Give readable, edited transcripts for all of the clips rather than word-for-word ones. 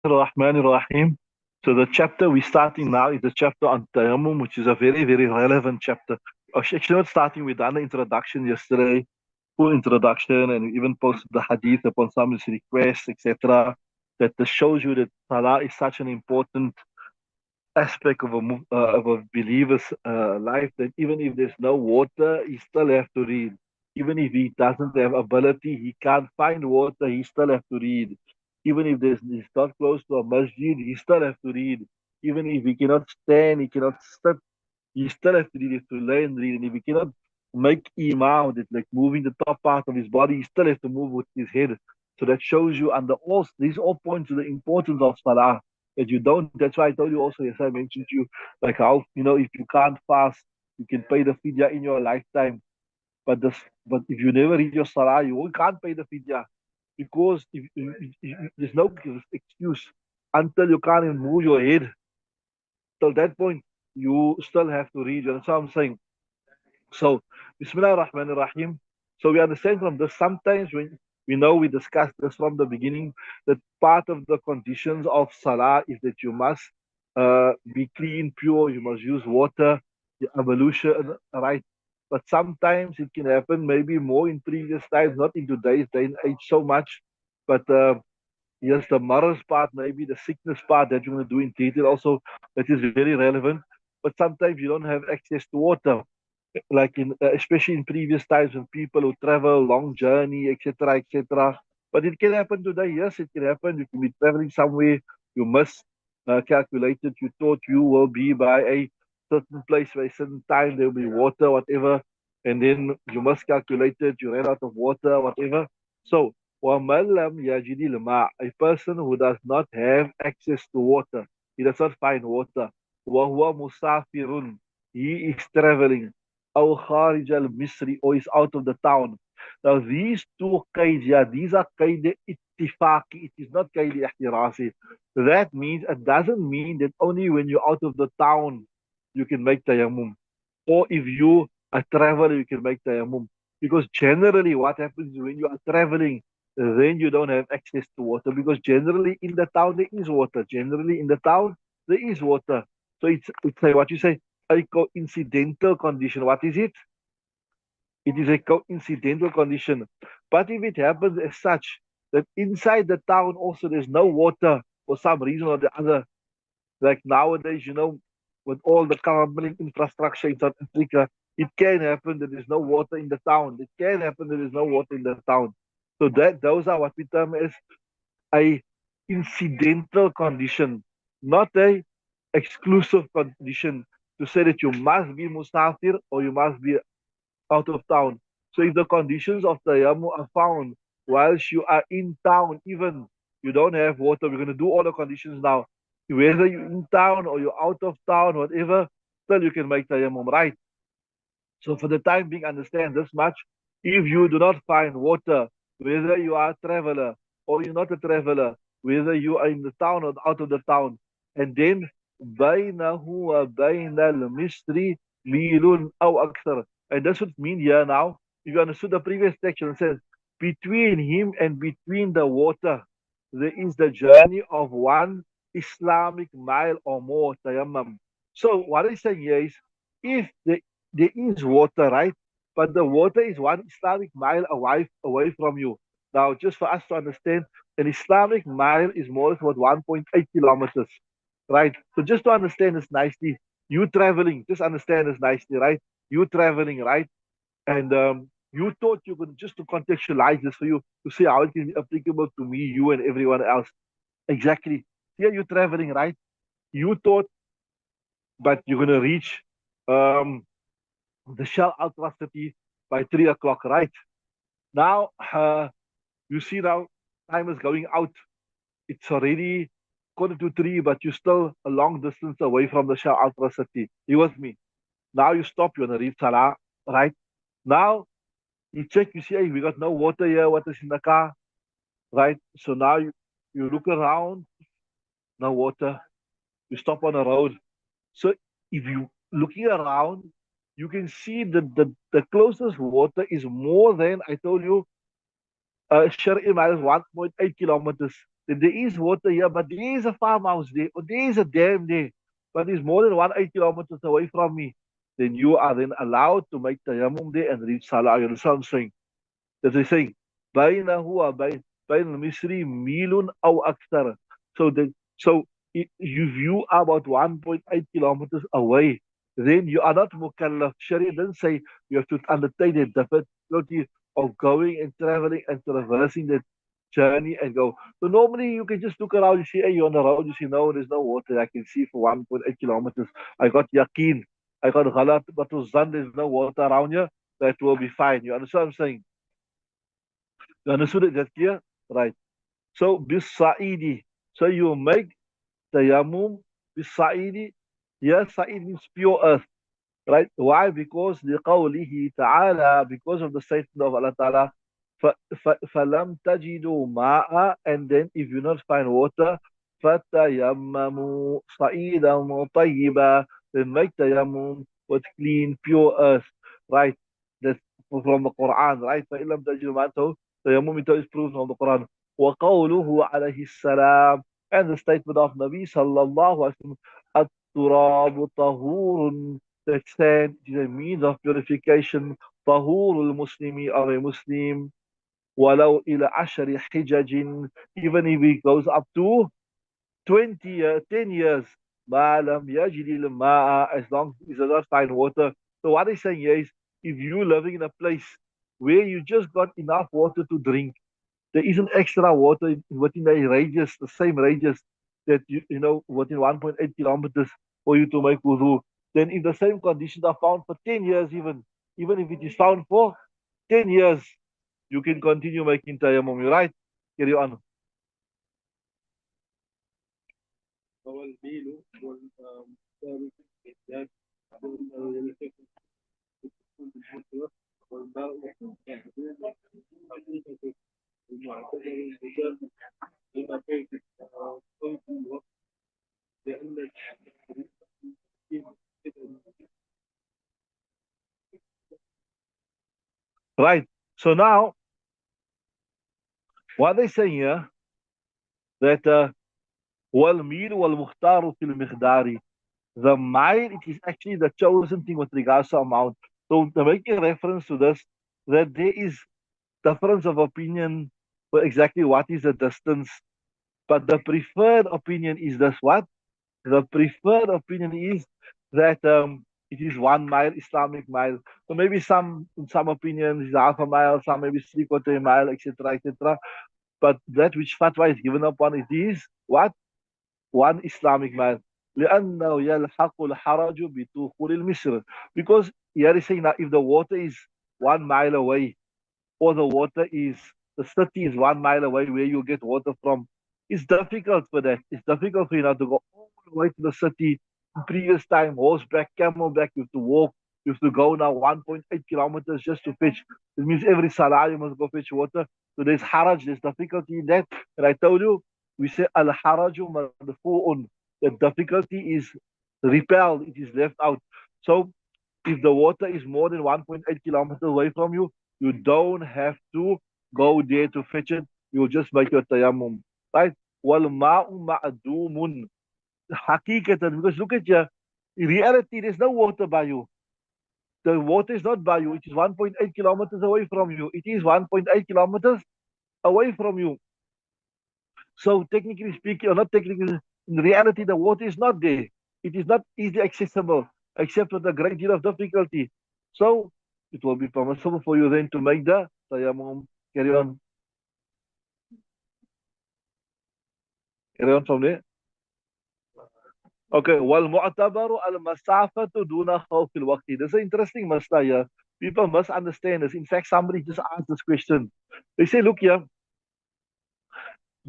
Rahmanir Rahim. So the chapter we're starting now is the chapter on Tayyamum, which is a very, very relevant chapter. Actually, not starting, we done the introduction yesterday, full introduction, and we even posted the hadith upon someone's request, etc. That this shows you that Salah is such an important aspect of a believer's life that even if there's no water, he still have to read. Even if he doesn't have ability, he can't find water, he still have to read. Even if he's not close to a masjid, he still have to read. Even if he cannot stand, he cannot sit, he still have to read. He has to learn read. And if he cannot make imam, that's like moving the top part of his body, he still has to move with his head. So that shows you under all these all points to the importance of salah. That you don't. That's why I told you also. Yes, I mentioned to you like how if you can't fast, you can pay the fidya in your lifetime. But but if you never read your salah, you can't pay the fidya because there's no excuse until you can't even move your head. Till that point, you still have to read. That's what I'm saying. So, Bismillah ar-Rahman ar-Rahim. So we understand from this, sometimes when we know we discussed this from the beginning, that part of the conditions of Salah is that you must be clean, pure, you must use water, the evolution, right? But sometimes it can happen, maybe more in previous times, not in today's day and age so much. But yes, the morals part, maybe the sickness part that you're going to do in detail also, that is very relevant. But sometimes you don't have access to water like in especially in previous times when people who travel long journey, etc., etc. But it can happen today. Yes, it can happen. You can be traveling somewhere. You miscalculated. You thought you will be by a certain place by a certain time. There will be water, whatever, and then you miscalculated. You ran out of water, whatever. So, وَمَنْ لَمْ يَجِدِ الْمَاءَ, a person who does not have access to water, he does not find water. وَهُوَ مُسَافِرٌ, he is traveling. أو خارج المصري, or is out of the town. Now these two قيد, yeah, these are قيد اتفاقي. It is not قيد احترازي. That means it doesn't mean that only when you're out of the town you can make tayammum, or if you are traveler you can make tayammum. Because generally what happens when you are traveling, then you don't have access to water. Because generally in the town there is water. Generally in the town there is water. So it's like what you say, a coincidental condition. What is it? It is a coincidental condition. But if it happens as such that inside the town also there's no water for some reason or the other, like nowadays, with all the crumbling infrastructure in South Africa, it can happen that there's no water in the town. It can happen that there's no water in the town. So that those are what we term as a incidental condition, not a exclusive condition to say that you must be musafir or you must be out of town. So if the conditions of tayammum are found whilst you are in town, even you don't have water, we're going to do all the conditions now. Whether you're in town or you're out of town, whatever, still you can make tayammum, right? So for the time being, understand this much. If you do not find water, whether you are a traveler or you're not a traveler, whether you are in the town or out of the town, and then بينه وبين المصري ميل أو أكثر. And that's what it means here now. If you understood the previous section, it says, between him and between the water, there is the journey of one Islamic mile or more, tayammum. So what he's saying here is, if there is water, right? But the water is one Islamic mile away from you. Now, just for us to understand, an Islamic mile is more than what 1.8 kilometers, right? So just to understand this nicely, you traveling, just understand this nicely, right? You traveling, right? And you thought you could, just to contextualize this for you to see how it can be applicable to me, you, and everyone else. Exactly. Here you traveling, right? You thought, but you're gonna reach um, the Shell Ultra City by 3 o'clock, right? Now, you see now time is going out. It's already quarter to three, but you're still a long distance away from the Shell Ultra City. You with me? Now you stop, you're gonna read Salah, right? Now you check, you see, hey, we got no water here, what is in the car, right? So now you look around, no water, you stop on the road. So if you looking around, you can see that the closest water is more than I told you Shari'i mile is 1.8 kilometers. Then there is water here, but there is a farmhouse there, or there is a dam there, but it's more than 1.8 kilometers away from me. Then you are then allowed to make tayammum there and read salah. You understand what I'm saying? That they say, بينه وبين المصري ميل أو أكثر. So that so if you are about 1.8 kilometers away, then you are not mukallaf. Sharia doesn't say you have to undertake the difficulty of going and traveling and traversing that journey and go. So normally you can just look around, you see, hey, you're on the road, you see, no, there's no water. I can see for 1.8 kilometers. I got yaqeen. I got ghalat, but to zan, there's no water around you. That will be fine. You understand what I'm saying? You understood it that clear? Right. So bis-sa'idi. So you make tayammum bis-sa'idi. Yes, sa'id means pure earth. Right? Why? Because لقوله تعالى, because of the statement of Allah Ta'ala, فَلَمْ تَجِدُوا مَاءً, and then if you not find water, فَتَيَمَّمُوا صَعِيدًا طَيِّبًا, then make tayammum with clean, pure earth. Right? That's from the Quran, right? فَإِن لَمْ تَجِدُوا مَاءً, so tayammum is proof from the Quran. وَقَوْلُهُ عَلَيْهِ السَّلَامُ, and the statement of Nabi sallallahu alaihi wasallam, التراب طهور, that sand is a means of purification. طهور المسلم of a Muslim. ولو إلى 10 حجج, even if it goes up to 20 years, 10 years. ما لم يجد الماء, as long as he does not find water. So what he's saying here is, if you're living in a place where you just got enough water to drink, there isn't extra water within the radius, the same radius that you know within 1.8 kilometers for you to make wudu. Then if the same conditions are found for 10 years, even if it is found for 10 years, you can continue making tayammum. You're right? Carry on. Right. So now, what they say here, that وَالْمِيلُ وَالْمُخْتَارُ فِي الْمِقْدَارِ, the mile, it is actually the chosen thing with regards to amount. So to make a reference to this, that there is difference of opinion for exactly what is the distance, but the preferred opinion is this what? The preferred opinion is that it is 1 mile, Islamic mile. So maybe some, in some opinions, is half a mile, some maybe three-quarter a mile, etc., etc. But that which fatwa is given upon, it is what? One Islamic mile. لأنه يلحق الحرج بدخول المصر. Because here is saying that if the water is 1 mile away, or the water is, the city is 1 mile away where you get water from, it's difficult for that. It's difficult for you now to go all the way to the city. In previous time, horseback, camelback, you have to walk. You have to go now 1.8 kilometers just to fetch. It means every salah you must go fetch water. So there's haraj, there's difficulty in that. And I told you, we say al haraju madfu'un. The difficulty is repelled, it is left out. So if the water is more than 1.8 kilometers away from you, you don't have to go there to fetch it. You'll just make your tayammum. Right? وَالْمَاءُ مَعْدُومٌ. Hakikatan, because look at you. In reality, there's no water by you. The water is not by you. It is 1.8 kilometers away from you. It is 1.8 kilometers away from you. So technically speaking, or not technically, in reality, the water is not there. It is not easily accessible, except with a great deal of difficulty. So it will be permissible for you then to make the tayammum. Carry on. Carry on from there. Okay. وَالْمُعْتَبَرُ الْمَسَافَةُ دُونَ خَوْفِ الْوَقْتِ. This is an interesting masala here. People must understand this. In fact, somebody just asked this question. They say, look here,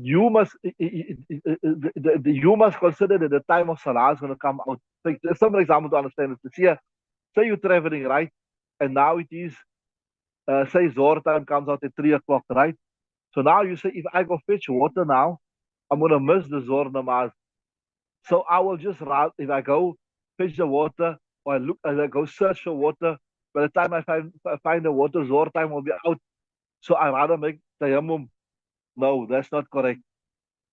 you must you must consider that the time of salah is going to come out. Take some example to understand this. Here, say you're traveling, right? And now it is, say Zohar time comes out at 3 o'clock, right? So now you say, if I go fetch water now, I'm going to miss the Zohar namaz. So I will just rather, if I go fetch the water, or I go search for water, by the time I find the water, Zohar time will be out. So I rather make tayammum. No, that's not correct.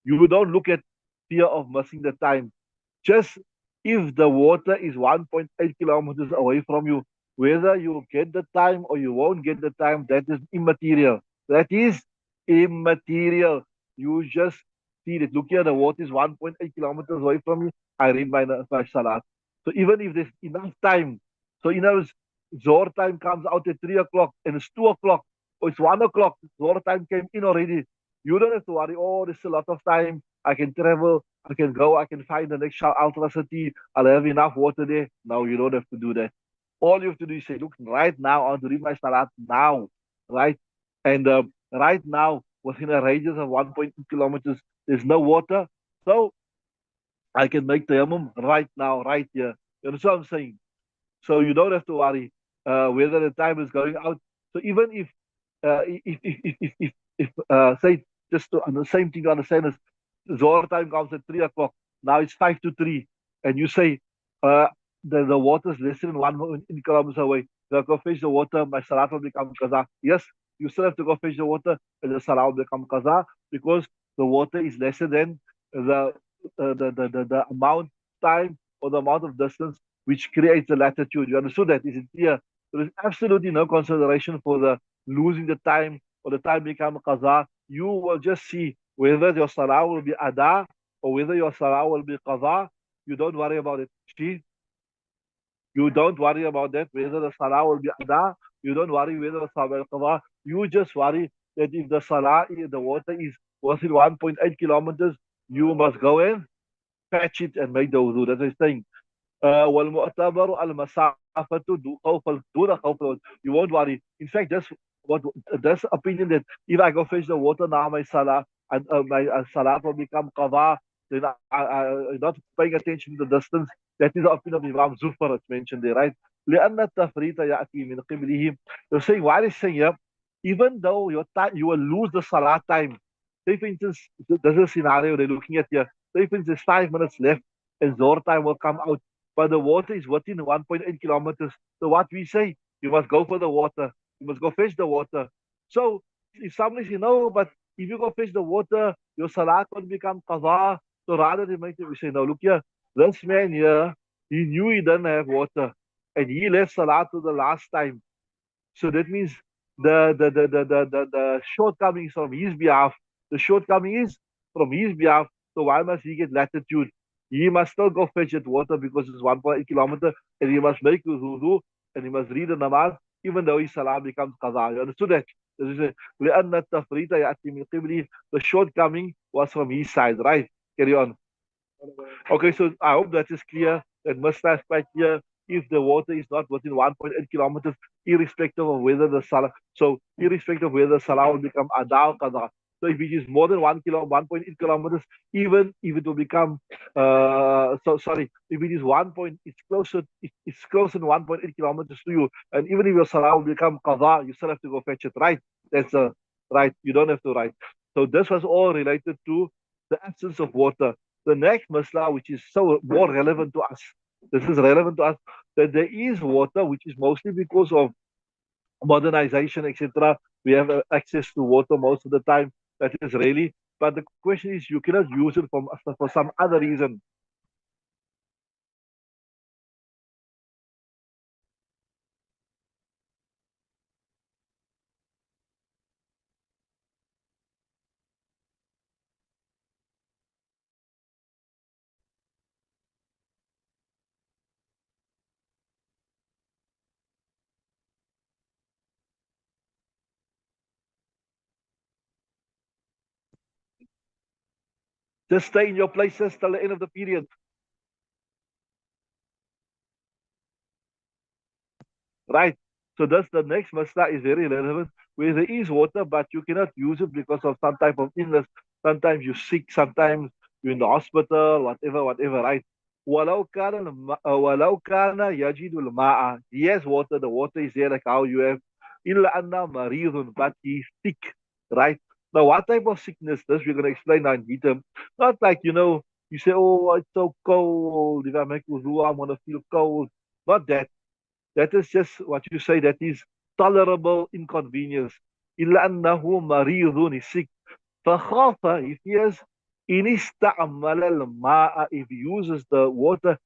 You don't look at fear of missing the time. Just if the water is 1.8 kilometers away from you, whether you get the time or you won't get the time, that is immaterial. That is immaterial. You just see it. Look here, the water is 1.8 kilometers away from you. I read my salat. So even if there's enough time, so you know, Zohar time comes out at 3 o'clock and it's 2 o'clock or it's 1 o'clock. Zohar time came in already. You don't have to worry. Oh, there's a lot of time. I can travel. I can go. I can find the next Ultra City. I'll have enough water there. No, you don't have to do that. All you have to do is say, look, right now, I want to read my salat now, right? And right now, within a radius of 1.2 kilometers, there's no water. So I can make tayammum right now, right here. You understand what I'm saying? So you don't have to worry whether the time is going out. So even if say just to, the same thing to understand is Zohar time comes at 3 o'clock. Now it's 5 to 3, and you say uh, the water is less than 1 kilometers away. So I go fetch the water. My salat will become qaza. Yes, you still have to go fetch the water, and the salat will become qaza because the water is lesser than the amount time or the amount of distance which creates the latitude. You understood that? Is it clear? There is absolutely no consideration for the losing the time or the time become qaza. You will just see whether your salah will be ada or whether your salah will be qaza. You don't worry about it. See? You don't worry about that, whether the salah will be ada. You don't worry whether the salah will be qada. You just worry that if the salah, if the water is within 1.8 kilometers, you must go and fetch it and make the wudu. That's what he's saying. والمعتبر المسافة دون خوف you won't worry. In fact, that's opinion that if I go fetch the water now, my salah will become qada, then I'm not paying attention to the distance. That is the opinion of Imam Zufar, it's mentioned there, right? لأن التفريط يأتي من قبله. They're saying, why is saying here, even though your time, you will lose the salah time. Say, for instance, this is a scenario they're looking at here. Say, for instance, 5 minutes left and Zohar time will come out, but the water is within 1.8 kilometers. So what we say, you must go for the water. You must go fetch the water. So if somebody says, no, but if you go fetch the water, your salat will become qadha. So rather than make it, we say, no, look here, this man here, he knew he didn't have water. And he left salat to the last time. So that means the shortcomings from his behalf, the shortcoming is from his behalf. So why must he get latitude? He must still go fetch that water because it's 1.8 kilometer, and he must make his wudu and he must read the namaz, even though his salah becomes qaza. You understood that? This is لأن التفريط يأتي من قبله. The shortcoming was from his side, right? Carry on. Okay, so I hope that is clear. That must have quite clear. If the water is not within 1.8 kilometers, irrespective of whether the salah, so irrespective of whether the salah will become ada or qada. So if it is more than 1.8 kilometers, even if it will become, so sorry, if it is it's closer than 1.8 kilometers to you, and even if your salah will become qada, you still have to go fetch it, right? That's right. You don't have to write. So this was all related to the absence of water. The next masla, which is so more relevant to us, this is relevant to us, that there is water, which is mostly because of modernization, etc. We have access to water most of the time. That is really, but the question is, you cannot use it for some other reason. Just stay in your places till the end of the period. Right. So that's the next masla is very relevant, where there is water, but you cannot use it because of some type of illness. Sometimes you're sick, sometimes you're in the hospital, whatever, right? ولو كان يجد الماء. He has water, the water is there like how you have. إلا أنه مريض, but he's sick, right? Now, what type of sickness this we're going to explain now in detail. Not like, you say, oh, it's so cold. If I make wudu, I'm going to feel cold. Not that. That is just what you say, that is tolerable inconvenience. إلا أنه مريض, he's sick. فخاف, he fears, إن استعمل الماء, if he uses the water,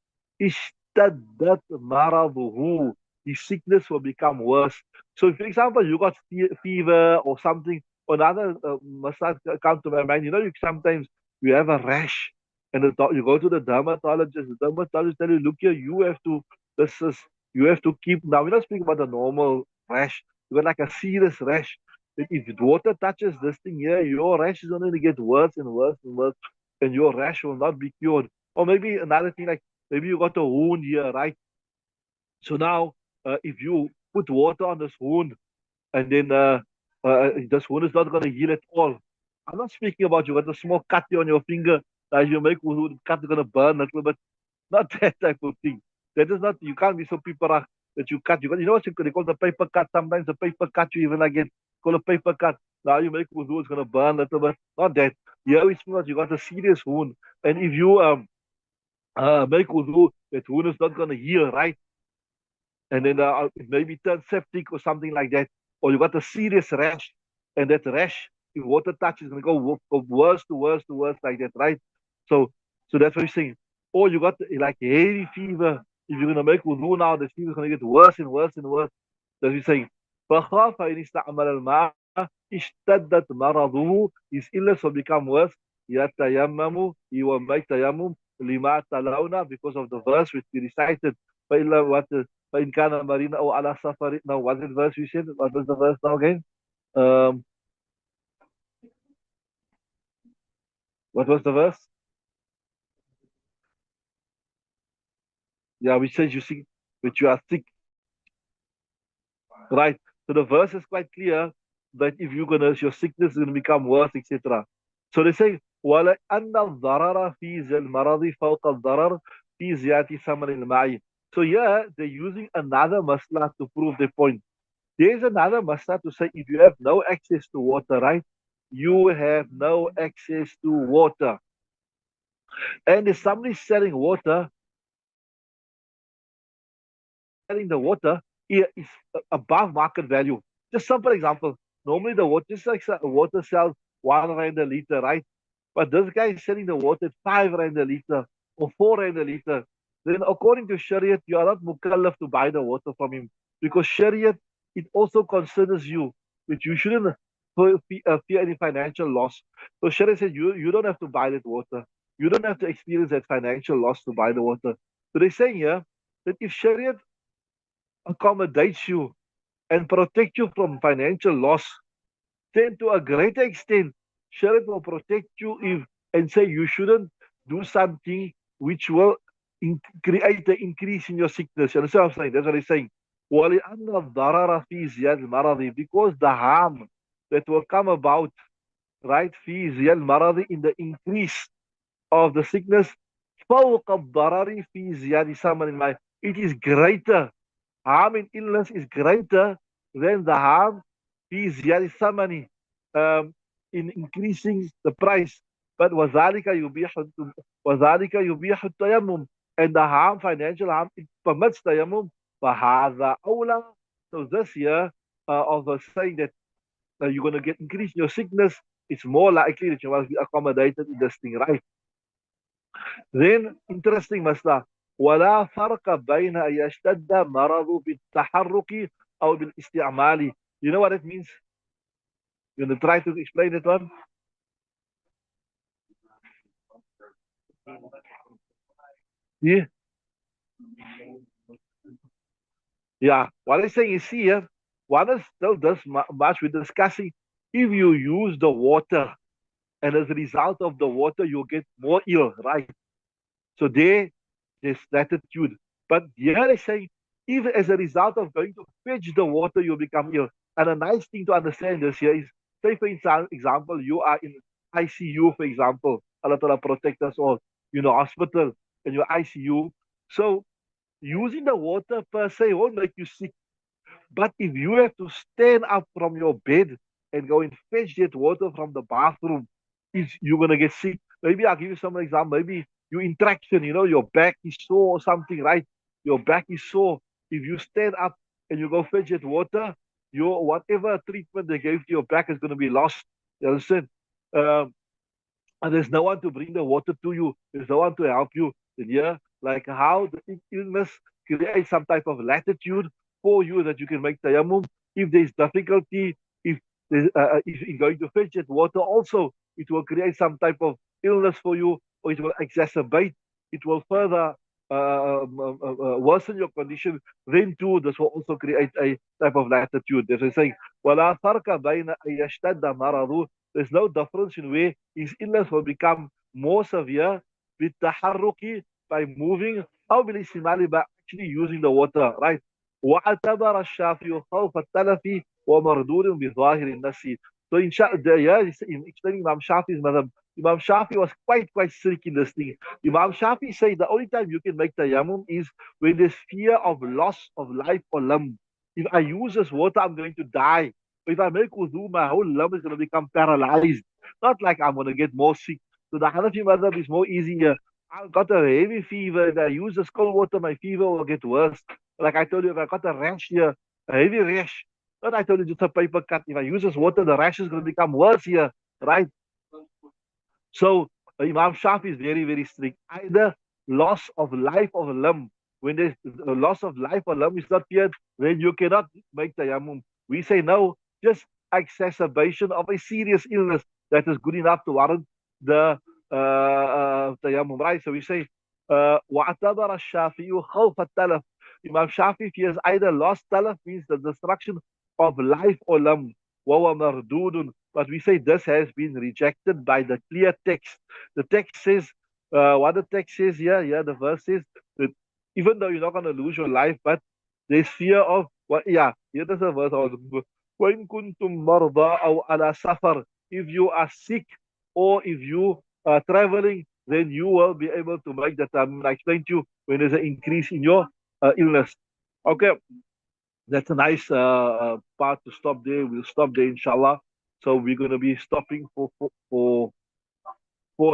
اشتدت مرضه, his sickness will become worse. So, for example, you got fever or something, or another must not come to my mind. You know, sometimes you have a rash, and you go to the dermatologist. The dermatologist tell you, look here, you have to. This is you have to keep. Now we're not speaking about the normal rash. You got like a serious rash. If water touches this thing here, your rash is only going to get worse and worse and worse, and your rash will not be cured. Or maybe another thing like maybe you got a wound here, right? So now, if you put water on this wound, and then this wound is not going to heal at all. I'm not speaking about you got a small cut on your finger that you make wound cut is going to burn a little bit. Not that type of thing. That is not. You can't be so people that you cut. You know what they call the paper cut. Sometimes the paper cut you even like it call a paper cut. Now you make wudu, it's going to burn a little bit. Not that. Here we speak about you got a serious wound, and if you make wudu, that wound is not going to heal, right? And then it maybe turn septic or something like that, or you got a serious rash, and that rash, if water touch, is going to go worse to worse to worse like that, right? So, so that's what you're saying. Or you got like heavy fever. If you're going to make wudu now, the fever is going to get worse and worse and worse. That's what you're saying. فخاف إن استعمل الماء اشتدت مرضه, his illness will become worse. يتيمم, he will make tayammum لما تلونا, because of the verse which we recited. فإلا what فإن كان مريضا أو على سفر. Now, what is the verse we said? What was the verse now again? Um, what was the verse? Yeah, we said you sick, but you are sick, right? So the verse is quite clear that if your sickness is gonna become worse, etc. So they say, وَلَأَنَّ الضَّرَرَ فِي ذِي الْمَرَضِ فَوْقَ الضَّرَرِ فِي زِيَادَةِ ثَمَنِ الْمَاءِ. So here they're using another masla to prove their point. There's another masla to say if you have no access to water, right? You have no access to water. And if somebody selling water, selling the water is above market value. Just simple example. Normally the water, just like water sells 1 rand a liter, right? But this guy is selling the water at 5 rand a liter or 4 rand a liter. Then according to Shariat, you are not mukallaf to buy the water from him. Because Shariat, it also considers you, which you shouldn't fear any financial loss. So Shariat said you don't have to buy that water. You don't have to experience that financial loss to buy the water. So they're saying here that if Shariat accommodates you and protect you from financial loss, then to a greater extent, Sharia will protect you if and say you shouldn't do something which will create an increase in your sickness. You understand what I'm saying? That's what he's saying. وَلِأَنَّ الضَّرَرَ فِي زِيَادِ الْمَرَضِ, because the harm that will come about, right, فِي زِيَادِ الْمَرَضِ, in the increase of the sickness, فَوْقَ الضَّرَرِ فِي زِيَادِ ثَمَنِ الْمَاءِ, it is greater. Harm in illness is greater than the harm في زيادة ثمنه, um, in increasing the price. But وذلك يبيح التيمم, and the harm, financial harm, it permits tayammum. فهذا أولى. So this year of us saying that you're going to get increase in your sickness, it's more likely that you must be accommodated in this thing, right? Then interesting masla. ولا فرق بين أن يشتد مرض بالتحرك أو بالاستعمال. You know what it means? You want to try to explain it one? Yeah. Yeah. What I'm saying is here, one is still this much we're discussing. If you use the water and as a result of the water, you get more ill, right? So there's latitude. But here they're saying, even as a result of going to fetch the water, you become ill. And a nice thing to understand this here is, say for example, you are in ICU, for example, Allah Ta'ala protect us all, hospital and your ICU. So using the water per se won't make you sick. But if you have to stand up from your bed and go and fetch that water from the bathroom, you're gonna get sick. Maybe I'll give you some example. Maybe you in traction, your back is sore or something, right? Your back is sore. If you stand up and you go fetch that water, your whatever treatment they gave to your back is going to be lost. You understand? Um, and there's no one to bring the water to you. There's no one to help you. And yeah, like how the illness creates some type of latitude for you that you can make tayammum. If there's difficulty, if if you're going to fetch that water, also it will create some type of illness for you, or it will exacerbate. It will further worsen your condition. Then too, this will also create a type of latitude. As I say, ولا فرق بين أن يشتد مرضه. There's no difference in where his illness will become more severe بالتحرك by moving أو بالاستعمال by actually using the water, right? واعتبر الشافعي خوف التلف ومردود بظاهر النص. So yeah, in explaining Imam Shafi's madhab, Imam Shafi was quite strict in this thing. Imam Shafi said the only time you can make tayammum is when there's fear of loss of life or limb. If I use this water, I'm going to die. If I make wudu, my whole limb is going to become paralyzed. Not like I'm going to get more sick. So the Hanafi madhab is more easier. I've got a heavy fever. If I use this cold water, my fever will get worse. Like I told you, if I got a rash here, a heavy rash, not I told you just a paper cut. If I use this water, the rash is going to become worse here, right? So Imam Shafi is very strict. Either loss of life of a limb. When there's a loss of life or limb is not feared, then you cannot make tayammum. We say no, just exacerbation of a serious illness that is good enough to warrant the tayammum. Right? So we say وَاعْتَبَرَ الشَّافِعُ خَوْفَ التَّلَفِ. Imam Shafi fears either lost talaf means the destruction of life or limb. وَهُوَ مَرْدُودٌ. But we say this has been rejected by the clear text. The text says, what the text says here, the verse says that even though you're not going to lose your life, but there's fear of what, here there's a verse. وَإِن كُنتُم مَرْضَى أَوْ عَلَى سَفَرٍ. If you are sick or if you are traveling, then you will be able to make that. I explained to you when there's an increase in your illness. Okay, that's a nice part to stop there. We'll stop there, inshallah. So we're going to be stopping for 4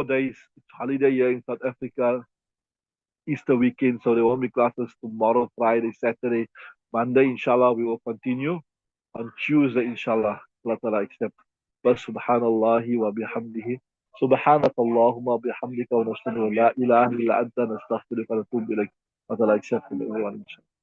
days. It's holiday here in South Africa, Easter weekend. So there won't be classes tomorrow, Friday, Saturday, Monday. Inshallah, we will continue on Tuesday. Inshallah, Allah Ta'ala accept. But Subhanallahi wa bihamdihi. سبحانك اللهم وبحمدك ونشهد ان لا اله الا انت نستغفرك ونتوب اليك. Allah Ta'ala accept from everyone. Inshallah.